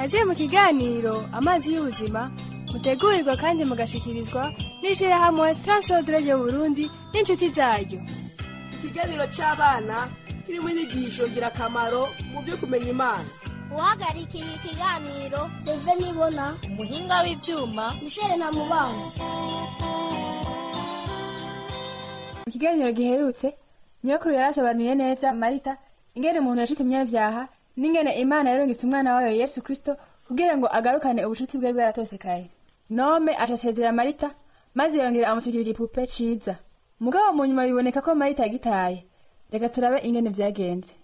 kaze mu kiganiro amazi y'ubuzima mutegurirwa kandi mugashikirizwa n'ishirahamwe P010 Burundi n'inshuti zaryo. Ikiganiro c'abana kirimo inyigisho ngirakamaro mu byo kumenya Imana. Uhagarikiye ikiganiro Seve Nibona, umuhinga w'ivyuma Michelle na Mubano. Mu kiganiro giherutse nyokuru yarasobanuye neza Marita ingene umuntu yashitse imyavyaha n'ingene Imana yarungitse umwana wayo Yesu Kristo kugira ngo agarukane ubucuti bwe bwaratosekaye. Nome acasezera Marita maze yongera amusikira igipupe ciza. Mugabo mu nyuma biboneka ko Marita yagitaye. Reka turabe ingene vyagenze.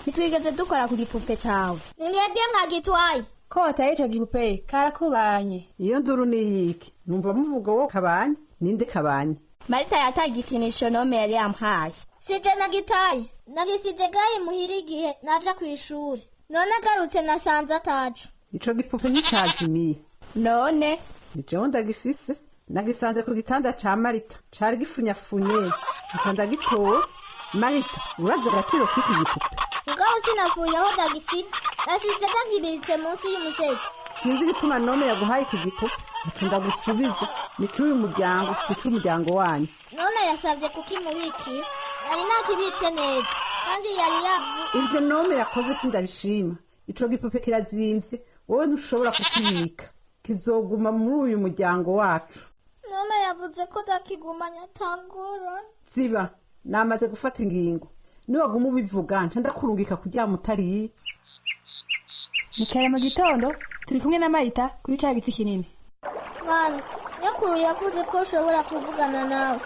Nitwigeze dukora ku gipupe cawe. Ningebye nkagitwaye. Ko wataye ico gipupe karakubanye. Iyo nduru niyiki numva muvuga wo kabanye ninde kabanye. Marita yataye igikinisho Nome yari yampaye. Sije nagitaye. Nagisize gaye muhira igihe naja kw'ishuri. None agarutse nasanze atacu. Ico gipupe nicazimiye. None Nijewe ndagifise nagisanze ku gitanda ca Marita cari gifunyafunye nca ndagitowe. Marita urazi agaciro k'iki gipupe? Mugabo sinavuye aho ndagisize. Nasize gakibitse munsi y'umusego. Sinzi gituma Nome yaguhaye iki gipupe nca ndagusubiza nicuye umuryango sicu umuryango wanyu. Nome yasavye kukimubiki nari nakibitse neza kandi yari yavu. Ivyo Nome yakoze sindabishima. Ico gipupe kirazimvye wowe ntushobora kukibika kizoguma muri uyu muryango wacu. Nome yavuze ko dakigumanya tangora. Ziba namaze gufata ingingo niwaguma ubivuga nca ndakurungika kuryama utariye. Nikare mu gitondo turi kumwe na Marita kuri ca giti kinini. Mwana nyokuru yavuze ko ushobora kuvugana nawe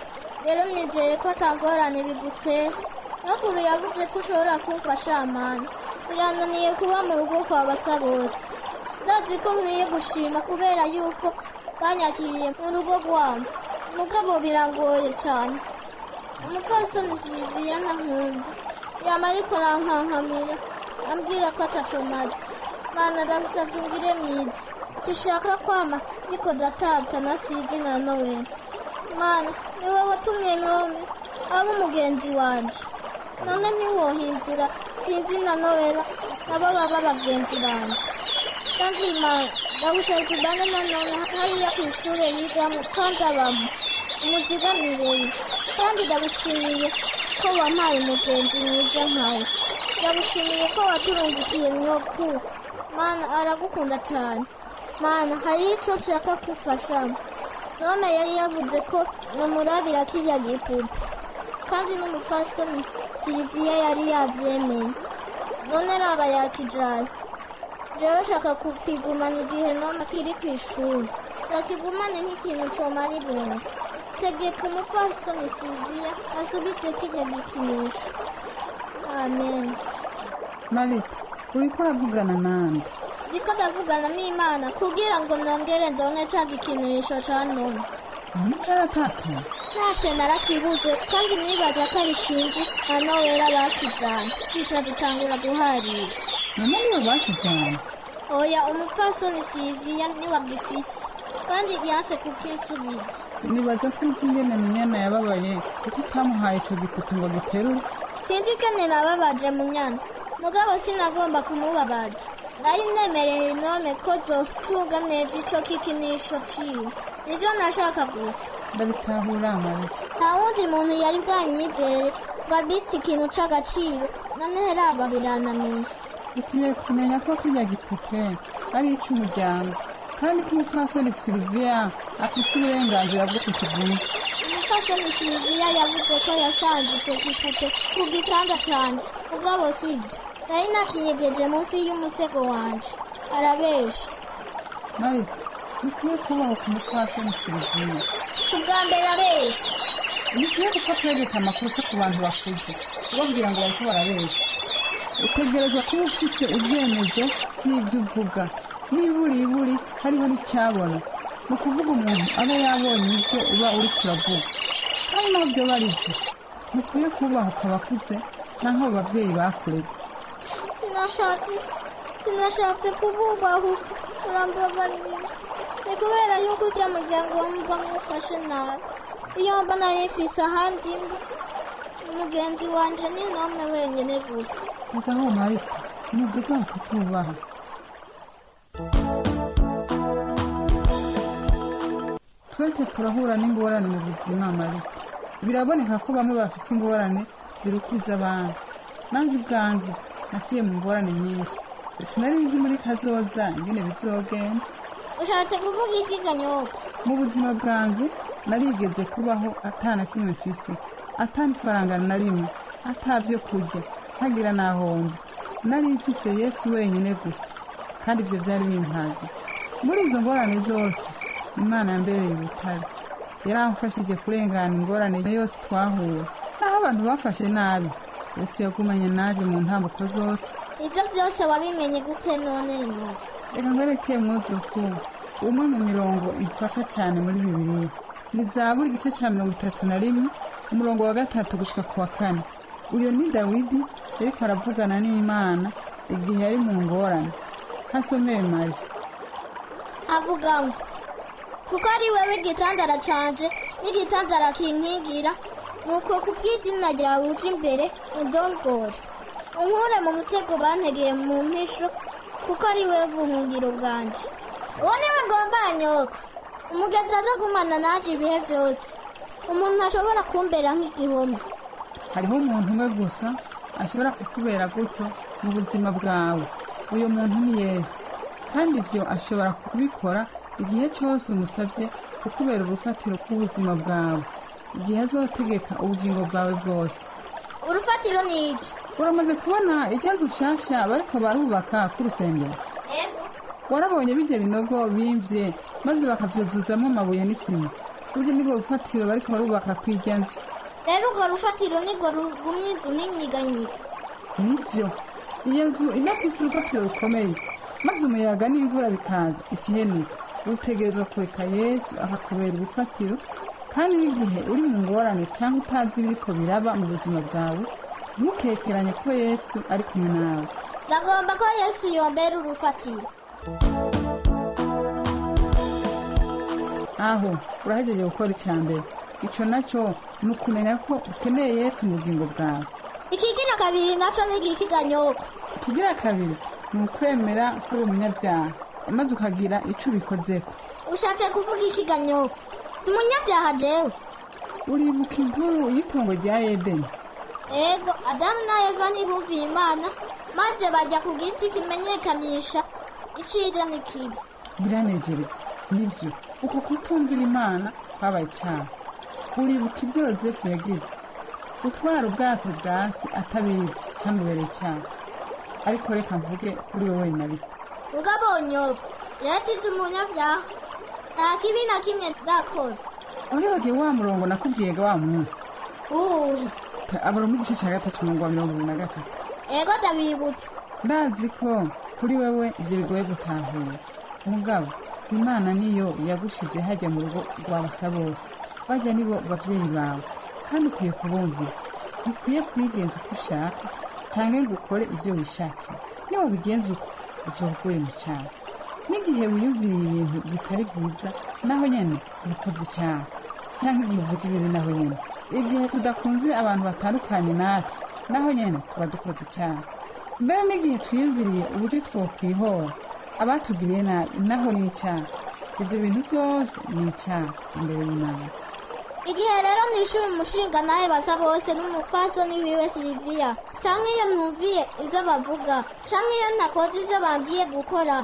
rero nizeye ko atangorane bigutera. Nyokuru yavuze ko ushobora kumfasha mana. Birananiye kuba mu rugo kwa basa bose. Ndazi ko nkwiye gushima kubera yuko banyakiriye mu rugo rwabo. Mugabo birangoye cane. Umupfasoni Sylvia ntankunda. Yama ariko arankankamira ambwira ko atacomaze. Mana ndagusavye ungire mwiza. Sishaka kwama ndiko datata nasize na Noel. Mana niwe watumye Nome aba umugenzi wanje. None ntiwohindura sinzi na Noel nabo baba bagenzi banje. Kandi Mana ndagusavye tubane na Nome hariya kw'ishure yigamo kandi abamo. Umuzigamire kandi ndagushimiye ko wampaye umugenzi mwiza nkawe. Ndagushimiye ko waturungikiye nyokuru. Mana aragukunda cane. Mana hari ico nshaka kufasha. Nome yari yavuze ko nomurabira kirya gipupe kandi n'umupfasoni Sylvia yari yavyemeye. None raba yakijaye. Jewe shaka kukigumana igihe Nome kiri kw'ishuri. Nakigumane nk'ikintu comara ibintu. Tegeka umupfasoni Sylvia asubize kirya gikinisho. Amen. Marita uriko uravugana nande? Ndiko ndavugana n'Imana kugira ngo nongere ndonke ca gikinisho ca Nome. Cyaratakaye. Nashe narakibuze kandi nibaza ko ari sinzi na Noel bakijana. Ica dutangura guharira. None niwe bakijana? Oya umupfasoni Sylvia niwagifise kandi yanse kukisubiza. Nibaza ko uzi ingene Munyana yababaye kuko utamuhaye ico gipupe ngo giterure. Sinzi kene nababaje Munyana. Mugabo sinagomba kumubabaza. Nari nemereye Nome ko zocunga neza ico kikinisho ciwe. Nivyo nashaka gusa. Ndabitahura Marita. Nta wundi muntu yari bwanyizere ngo abitse ikintu c'agaciro. None heraba birananiye. Ukwiye kumenya ko kirya gipupe ari ic'umuryango kandi ko umupfasoni Sylvia afise uburenganzira bwo kukiguma. Umupfasoni Sylvia yavuze ko yasanze ico gipupe ku gitanda canje. Mugabo sivyo. Nari nakinyegeje munsi y'umusego wanje. Arabesha. Marita ukwiye kubaho ku mupfasoni Sylvia. Si ubwa mbere abesha. Ukwiye gufata yegeka amakosa ku bantu bakuze ubabwira ngo bariko barabesha. Utegerezwa kuba ufise ivyemezo vy'ivyo uvuga. Niburi hariho n'icyabona mu kuvuga umuntu aba yabonye ivyo uba uri kuravuga kandi navyo bari vyo mukwiye kubahuka abakuze canke abo bavyeyi bakureze. Sinashatse kububahuka urambabarira. Ni kubera yuko urya muryango wamva mwufashe nabi. Iyo mba narifise ahandi mba umugenzi wanje ni Nome wenyene gusa. Nza aho Marita nubwo kutubaha twese turahura n'ingorane mu buzima Marita. Biraboneka ko bamwe bafise ingorane zirukiza abandi. Nanjye ubwanje naciye mu ngorane nyinshi. Sinari nzi muri kazoza ingene bizogenda. Ushatse kuvuga iki Ganyoko? Mu buzima bwanje narigeze kubaho atana kimwe mfise, atani faranga na rimwe, atavyo kurya, ntagira nahomba. Nari mfise Yesu wenyine gusa, kandi ivyo byari bimpagije. Muri izo ngorane zose Imana yambereye ubutare. Yaramfashije kurengana ingorane yose twahura. Naho abantu bafashe nabi, Yesu yagumanye naje mu ntambuko zose. Ivyo vyose wabimenye gute none Nyoko? Reka nkwereke muzuku umwe mu mirongo ifasha cyane muri Bibiliya. Ni Zaburi igice cya 31 umurongo wa 3 gushika ku wa 4. Uyo ni Dawidi yariko aravugana n'Imana igihe yari mu ngorane. Hasomeye Mari. Avuga ngo kuko ari wewe igitandara canje n'igitandara kinkingira, nuko kubw'izina ryawe uje imbere undongore, unkure mu mutego bantegeye mu mpisho, kuko ari wewe buhungiro bwanje. Uwo niwe ngomba Nyoko, umugezi azagumana naje ibihe byose, umuntu ashobora kumbera nk'igihome. Hariho umuntu umwe gusa ashobora kukubera gutyo mu buzima bwawe. Uyo muntu ni Yesu, kandi ivyo ashobora kubikora igihe cyose umusabye kukubera urufatiro rw'ubuzima bwawe, igihe azotegeka ubugingo bwawe bwose. Urufatiro ni iki? Uramaze kubona ikibazo ushasha bariko barubaka ku rusengero? Yego. Warabonye bijya binogo bimvye maze bakavyuzuzamo amabuye n'isima. Uryo nirwo rufatiro bariko barubaka kw'irya nzu. Rero urwo rufatiro nirwo rugumye inzu n'inyiganyiga. Nivyo, iyo nzu inafise urufatiro rukomeye, maze umuyaga n'imvura bikaza ikihenuka. Utegerezwa kureka Yesu akakubera urufatiro, kandi n'igihe uri mu ngorane cyangwa utazi ibiriko biraba mu buzima bwawe, ntukekeranye ko Yesu ari kumwe nawe. Ndagomba ko Yesu yombera urufatiro. Aho urahejeje gukora icyambere. Ico naco ni ukumenya ko ukeneye Yesu mu bugingo bwawe. Ikigira kabiri naco ni iki Ganyoko? Ikigira kabiri ni ukwemera ko uri umunyabyaha, maze ukagira ico ubikozeko. Ushatse kuvuga iki Ganyoko? Umunyabyaha jewe? Uribuka inkuru y'itongo rya Edeni? Ego, Adamu na Eva ntibumviye Imana, maze bajya ku giti kimenyekanisha iciza n'ikibi. Biranejereje, nivyo. Uko kutumvira Imana kwabaye icyaha. Uribuka ibyo Yozefu yagize, utwara ubwato bwasi atabizi cyamubereye icyaha. Ariko reka mvuge kuri wowe Marita. Ugabo Nyoko, jewe si umunyabyaha, nta kibi na kimwe ndakora. Uribagiye wa murongo nakubwiye wa munsi? Uwuhe? Abura mu gice cya 3:23. Ego ndabibutse. Ndazi ko kuri wewe ivyo bigoye gutahura. Mugabo Imana niyo yagushize hajya mu rugo rw'abasa bose. Bajya nibo bavyeyi bawe, kandi ukwiye kubumvira. Ukwiye kwigenza uko ushaka cyangwa ngo ukore ibyo wishakira. Niba bigenza uko uzoguye mu cyaha. N'igihe wiyumviriye ibintu bitari byiza, naho nyene ukoze icyaha. Cyangwa igihe uvuze ibintu naho nyene. Igihe tudakunze abantu batandukanye natwe, naho nyene tuba dukoze icyaha. Mbere n'igihe twiyumviriye uburyo twokwihora abatugiriye nabi, naho ni icyaha. Ibyo bintu byose ni icyaha imbere y'Imana. Igihe rero nishuye umushinga nawe basa bose n'umupfasoni wiwe Silvia, canke iyo ntumviye ivyo bavuga, canke iyo ntakoze ivyo bambwiye gukora,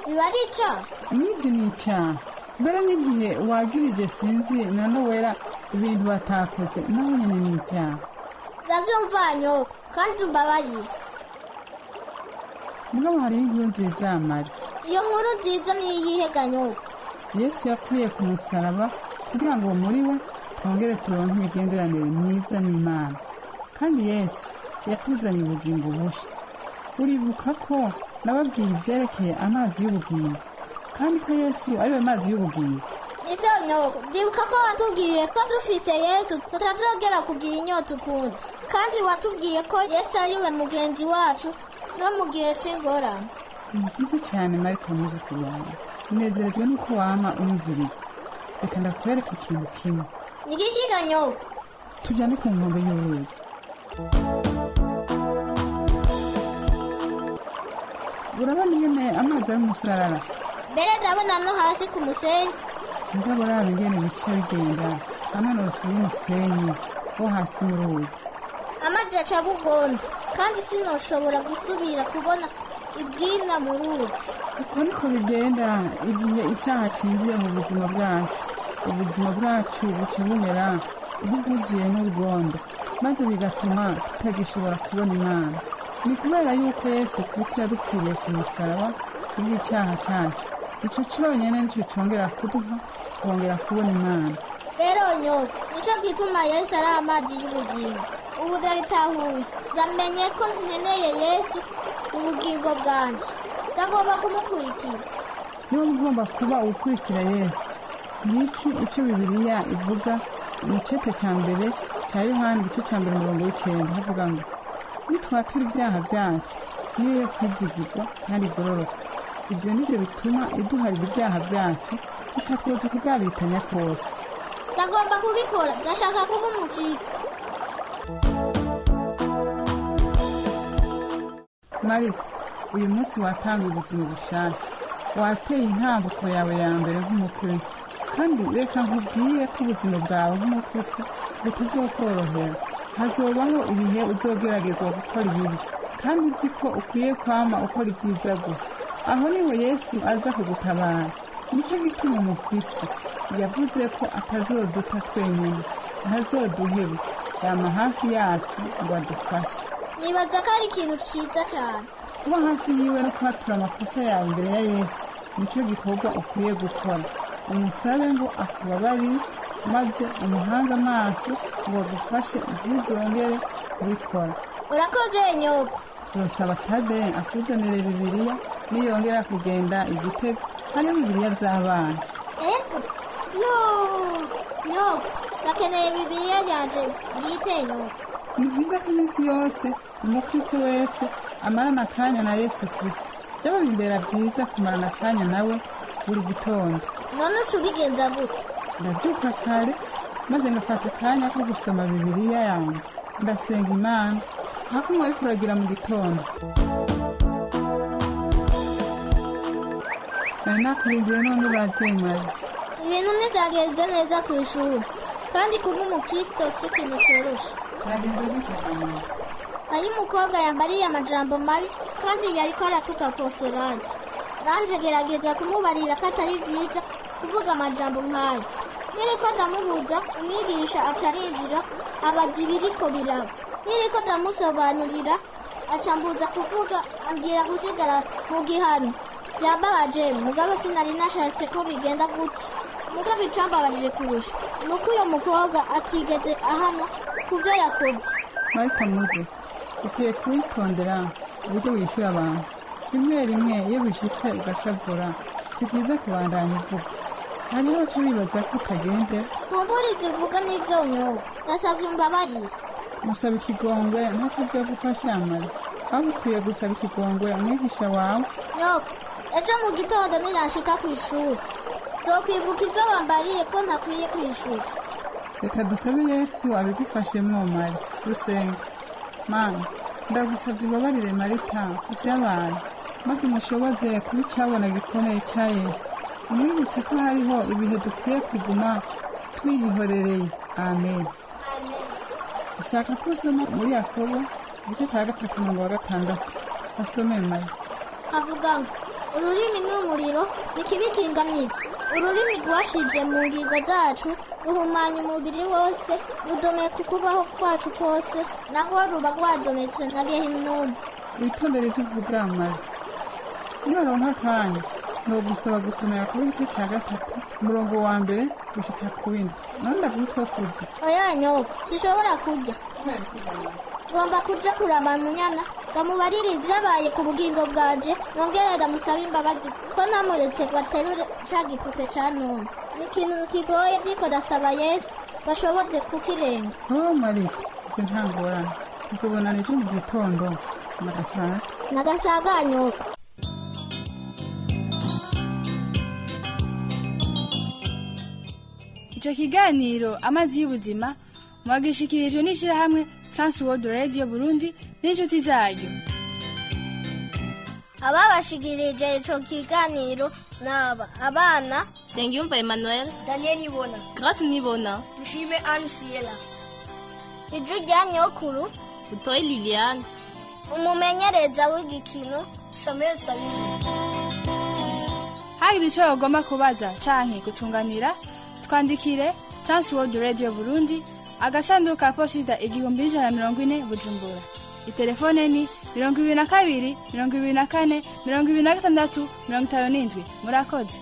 biba ari icaha? Nivyo ni icyaha. Mbere n'igihe wagirije sinzi na Nowera ibintu batakoze, naho nyene ni icyaha. Ndavyumva Nyoko, kandi umbabarire. Mugabo hari inkuru nziza Mari. Iyo nkuru nziza ni iyihe Ganyoko? Yesu yapfuye ku musaraba kugira ngo muri we twongere turonke imigenderanire myiza n'Imana. Kandi Yesu yatuzanye ubugingo busha. Uribuka ko nababwiye ibyerekeye amazi y'ubugingo, kandi ko Yesu ariwe mazi y'ubugingo? Nivyo Nyoko, ndibuka ko watubwiye ko dufise Yesu tutazogera kugira inyota ukundi, kandi watubwiye ko Yesu ariwe mugenzi wacu no mu gihe c'ingorane. Ni byiza cyane Marita muzi kubana. Nezerejwe nuko wama umviriza. Reka ndakwereka ikintu kimwe. Ni iki Ganyoko? Tujyane ku nkombe y'uruzi. urabona ingene amazi ari umusarara mbere ndabona no hasi ku musenyi mugabo raba ingene bica bigenda hamwe n'ubusubi umusenyi wo hasi mu ruzi amazi aca bugondo kandi sinoshobora gusubira kubona ibwina mu ruzi uko niko bigenda igihe icyaha cinjiye mu buzima bwacu ubuzima bwacu buca bumera nk'ubwuzuye n'urwondo maze bigatuma tutagishobora kubona imana ni kubera yuko yesu kristo yadupfiriye ku musaraba kubw'icyaha cyacu ico cyonyine nicyo congera kuduha kongera kubona imana rero nyogo nico gituma yesu ari amazi y'ubugingo ubu ndabitahuye ndamenye ko nkeneye yesu ubugingo bwanje ndagomba kumukurikira niba ugomba kuba ukurikira yesu ngiki icyo bibiliya ivuga mu cete cya mbere cya yohani igice cya mbere 9 havuga ngo nitwatura ibyaha byacu niyo yo kwizigirwa kandi igororoka ibyo nivyo bituma iduharira ibyaha byacu ikatwoza kugabitanya kose ndagomba kubikora ndashaka kuba umukristo mariko uyu munsi watangiye ubuzima bushasha wateye intambuko yawe ya mbere nk'umukristo kandi reka nkubwire ko ubuzima bwawe nk'umukristo butazokorohera hazobaho ibihe uzogeragezwa gukora ibibi kandi uzi ko ukwiye kwama ukora ibyiza gusa aho niho yesu aza kugutabara nicyo gituma umufisi yavuze ko atazoduta twenyine ntazoduhebe yama hafi yacu ngo adufashe nibaza ko ari ikintu ciza cyane kuba hafi yiwe no kwatura amakosa yawe imbere ya yesu nicyo gikorwa ukwiye gukora umusabe ngo akubabarire maze umuhanga amaso ngo agufashe ntuzongere kubikora urakoze nyogo uzosaba tade akuzanire bibiliya niyongera kugenda igitego hariyo bibiliya z'abana ego yo nyogo ndakeneye bibiliya yanje bwite nyogo ni byiza ko iminsi yose umukristo wese amarana akanya na yesu kristo byaba bimbera byiza kumarana akanya nawe buri gitondo none uca ubigenza gute ndabyuka kare maze ngafata akanya ko gusoma bibiliya yanjye ndasenga imana hafi mwari kuragira mu gitondo nari nakurindiye none uraje mari ibintu ntibyagenze neza ku ishuri kandi kuba umukristo si ikintu cyoroshe yagenze bityo hari umukobwa yambariye amajambo mabi kandi yariko aratuka kosorante nanje gerageza kumubarira ko atari vyiza kuvuga amajambo nk'ayo niriko ndamubuza umwigisha aca arinjira abaza ibiriko biraba niriko ndamusobanurira aca mbuza kuvuga ambwira gusigara mu gihano vyababaje mugabo sinari nashatse ko bigenda gutyo mugabo icambabarije kurusha nuko uyo mukobwa atigeze ahana kuvyo yakoze marita muzo ukwiye kwitondera uburyo wishyura abantu rimwe rimwe iyo bishitse ugashavura si byiza kubandanya uvuga hariho abaca bibaza ko utagendera kumbura ivyo uvuga n'ivyo nyoga ndasavye umbabarire musaba ikigongwe ntacyo byo gufasha yamara aho ukwiye gusaba ikigongwe umwigisha wawe nyoga ejo mu gitondo nirashika kw'ishuri zokwibuka ivyo bambariye ko ntakwiye kw'ishuri reka dusabe yesu abigufashemwo mari dusenga mana ndagusabye ubabarire marita ku vy'abantu maze umushoboze kuba icabona gikomeye ca yesu umwibutse ko hariho ibihe dukwiye kuguma twiyihorereye amen ushaka ko usoma muri yakobo igice ca 3:6 asome mari avuga ngo ururimi ni umuriro nikibikinga mw'isi ururimi rwashije mu ngingo zacu ruhumanya umubiri wose rudomeka ukubaho kwacu kose nako ruba rwadometse na gehinomu witondere ivyo uvuga mari niwaronka akanya nogusaba gusoma yakobo igice ca 3:1 gushika ku 4 none ndagutwa kurya oya nyogo sishobora kurya ngomba kuja kuraba munyana ndamubarira ivyabaye ku bugingo bwanje nongere ndamusaba imbabazi ko namuretse ngo aterure ca gipupe ca none ni ikintu kigoye ndiko ndasaba yesu gashoboze kukirenga marita ivyo ntangorane tuzobonana ejo mu gitondo nagasaga nagasaga nyogo ico kiganiro amazi y'ubuzima mwagishikirijwe n'ishirahamwe World Radio Burundi n'inshuti zayo ababashikirije ico kiganiro naba abana Sengiyumva Emmanuel, Daniel Nibona, Grace Nibona, Dushime Anne Siela, ijwi rya nyokuru Butoyi Liliane, umumenyereza w'igikino Samuel Sabine. hagira ico ugomba kubaza canke gutunganira twandikire Transworld Radio Burundi agasanduku ka posita 1140 Bujumbura. Itelefone ni 22 24 26 57. Murakoze.